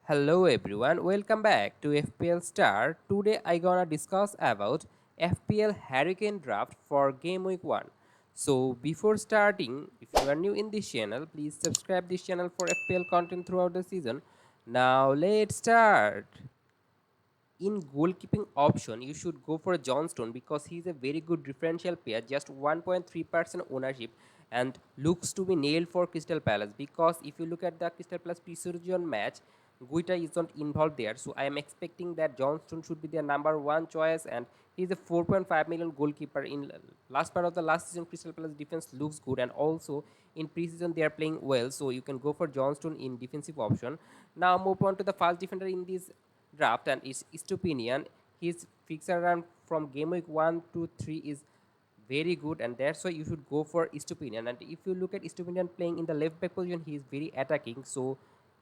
Hello everyone, welcome back to FPL STAR. Today I gonna discuss about FPL Harry Kane draft for game week 1. So before starting, if you are new in this channel, please subscribe this channel for FPL content throughout the season. Now let's start. In goalkeeping option, you should go for Johnstone because he is a very good differential player, just 1.3% ownership and looks to be nailed for Crystal Palace. Because if you look at the Crystal Palace pre-season match, Guita is not involved there, so I am expecting that Johnstone should be their number one choice, and he is a 4.5 million goalkeeper. In last part of the last season, Crystal Palace defense looks good, and also in pre-season they are playing well, so you can go for Johnstone in defensive option. Now move on to the first defender in this draft, and his opinion, his fixture run from game week 1 to 3 is very good, and that's why you should go for Estupinian. And if you look at Estupinian playing in the left back position, he is very attacking, so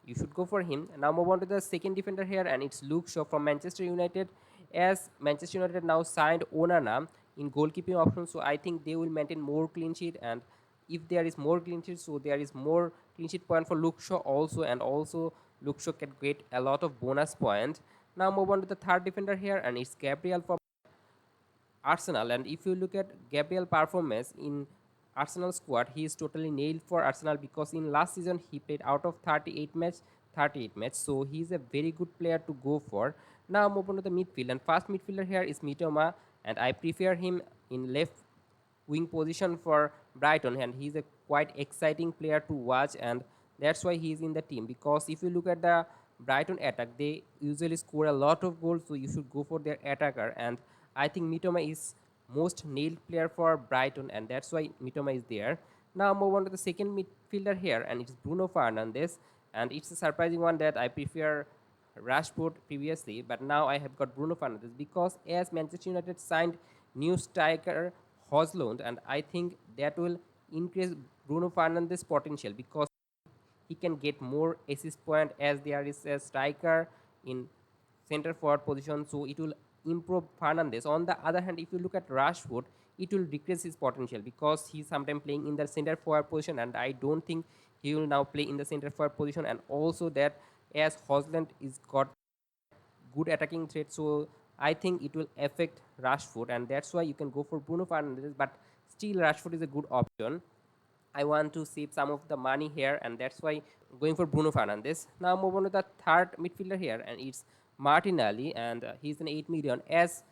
you should go for him. Now move on to the second defender here, and it's Luke Shaw from Manchester United. As Manchester United now signed Onana in goalkeeping option, so I think they will maintain more clean sheet, and if there is more clean sheet, so there is more clean sheet point for Luke Shaw also, and also Luke Shaw can get a lot of bonus point. Now move on to the third defender here, and it's Gabriel from Arsenal. And if you look at Gabriel performance in Arsenal squad, he is totally nailed for Arsenal because in last season he played out of 38 match. So he is a very good player to go for. Now move on to the midfield, and first midfielder here is Mitoma, and I prefer him in left wing position for Brighton, and he's a quite exciting player to watch, and that's why he's in the team. Because if you look at the Brighton attack, they usually score a lot of goals, so you should go for their attacker. And I think Mitoma is most nailed player for Brighton, and that's why Mitoma is there. Now move on to the second midfielder here, and it's Bruno Fernandes, and it's a surprising one that I prefer Rashford previously, but now I have got Bruno Fernandes because as Manchester United signed new striker Hozlund, and I think that will increase Bruno Fernandes' potential because he can get more assist point as there is a striker in center forward position, so it will improve Fernandes. On the other hand, if you look at Rashford, it will decrease his potential because he's sometimes playing in the center forward position, and I don't think he will now play in the center forward position. And also that as Hozland is got good attacking threat, so I think it will affect Rashford, and that's why you can go for Bruno Fernandes. But still, Rashford is a good option. I want to save some of the money here, and that's why going for Bruno Fernandes. Now move on to the third midfielder here, and it's Martinelli, and he's an 8 million. As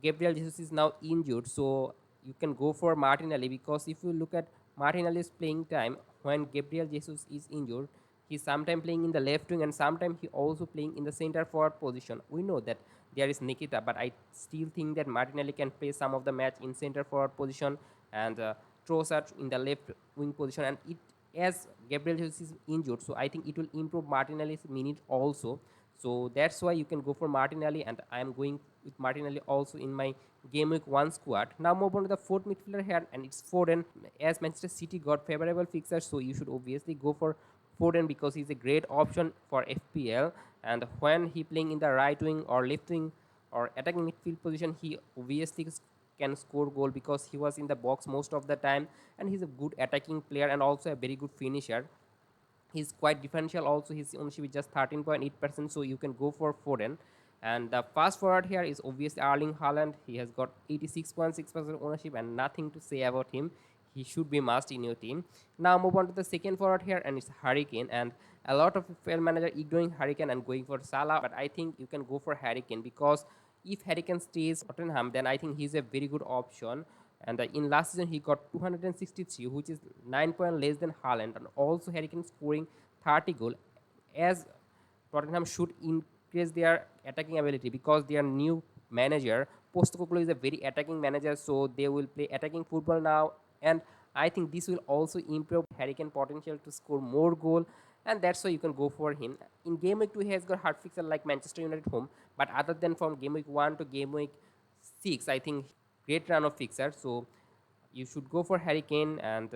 Gabriel Jesus is now injured, so you can go for Martinelli because if you look at Martinelli's playing time when Gabriel Jesus is injured, he's sometimes playing in the left wing and sometimes he also playing in the center forward position. We know that there is Nikita, but I still think that Martinelli can play some of the match in center forward position, and Trossard in the left wing position. And it as Gabriel Jesus is injured, so I think it will improve Martinelli's minute also. So that's why you can go for Martinelli, and I am going with Martinelli also in my game week 1 squad. Now move on to the fourth midfielder here, and it's Foden. As Manchester City got favorable fixtures, so you should obviously go for Foden because he's a great option for FPL. And when he playing in the right wing or left wing or attacking midfield position, he obviously can score goal because he was in the box most of the time, and he's a good attacking player and also a very good finisher. He's quite differential also. His ownership is just 13.8%, so you can go for Foden. And the fast forward here is obviously Erling Haaland. He has got 86.6% ownership and nothing to say about him. He should be must in your team. Now move on to the second forward here, and it's Harry Kane. And a lot of fair manager ignoring Harry Kane and going for Salah, but I think you can go for Harry Kane because if Harry Kane stays Tottenham, then I think he's a very good option. And in last season, he got 263, which is 9 points less than Haaland. And also, Harry Kane scoring 30 goal. As Tottenham should increase their attacking ability because their new manager, Postecoglou, is a very attacking manager. So they will play attacking football now. And I think this will also improve Harry Kane potential to score more goal. And that's why you can go for him. In game week 2, he has got hard fixture like Manchester United home. But other than from game week 1 to game week 6, I think great run of fixer. So you should go for Harry Kane, and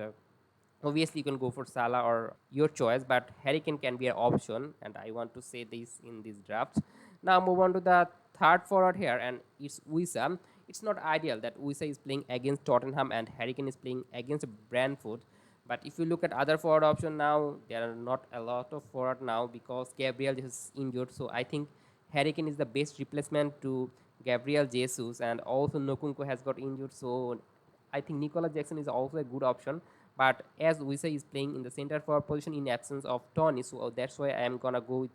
obviously you can go for Salah or your choice, but Harry Kane can be an option, and I want to say this in this draft. Now move on to the third forward here, and it's Wissa. It's not ideal that Wissa is playing against Tottenham and Harry Kane is playing against Brentford. But if you look at other forward option now, there are not a lot of forward now because Gabriel is injured. So I think Harry Kane is the best replacement to Gabriel Jesus, and also Nokunko has got injured. So I think Nicolas Jackson is also a good option. But as Wisa is playing in the center forward position in absence of Tony, so that's why I am gonna go with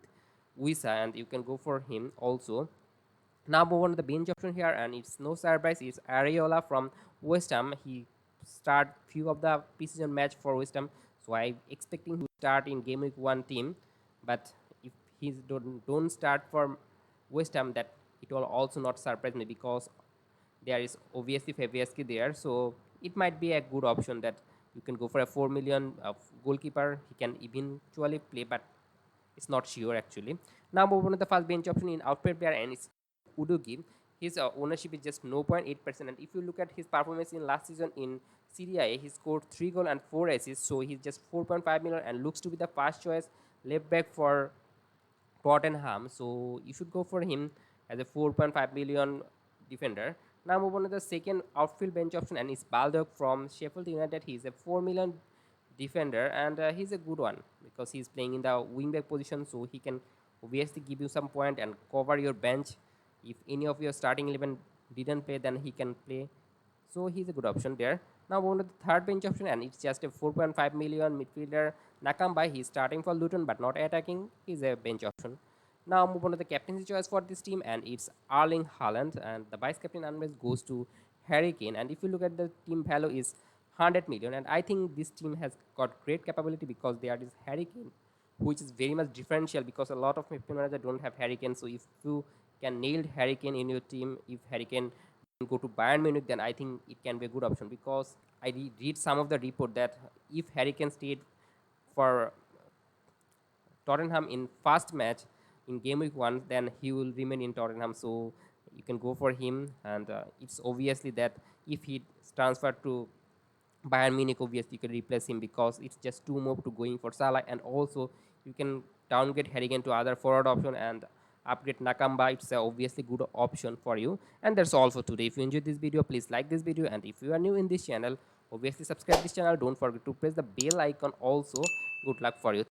Wisa, and you can go for him also. Now move on to the bench option here, and it's no surprise. It's Areola from West Ham. He start few of the preseason match for West Ham, so I'm expecting to start in game week 1 team. But if he don't start for West Ham, that it will also not surprise me because there is obviously Fabianski there, so it might be a good option that you can go for a 4 million goalkeeper. He can eventually play, but it's not sure actually. Now move on to the first bench option in outplayed player, and it's Udogi. His ownership is just 0.8%, and if you look at his performance in last season in Serie A, he scored 3 goals and 4 assists, so he's just 4.5 million and looks to be the first choice left back for Tottenham. So you should go for him as a 4.5 million defender. Now move on to the second outfield bench option, and it's Baldock from Sheffield United. He's a 4 million defender, and he's a good one because he's playing in the wingback position, so he can obviously give you some point and cover your bench. If any of your starting 11 didn't play, then he can play, so he's a good option there. Now on to the third bench option, and it's just a 4.5 million midfielder Nakamba. He's starting for Luton but not attacking. He's a bench option. Now move on to the captaincy choice for this team, and it's Erling Haaland, and the vice captain unrest goes to Harry Kane. And if you look at the team value is 100 million, and I think this team has got great capability because there is Harry Kane, which is very much differential because a lot of FPL managers don't have Harry Kane. So if you can nail Harry Kane in your team, if Harry Kane go to Bayern Munich, then I think it can be a good option because I read some of the report that if Harry Kane stayed for Tottenham in first match in game week 1, then he will remain in Tottenham. So you can go for him, and it's obviously that if he transferred to Bayern Munich, obviously you can replace him because it's just too more to going for Salah, and also you can downgrade Harry Kane to other forward option and upgrade Nakamba. It's a obviously good option for you. And that's all for today. If you enjoyed this video, please like this video, and if you are new in this channel, obviously subscribe this channel. Don't forget to press the bell icon also. Good luck for you.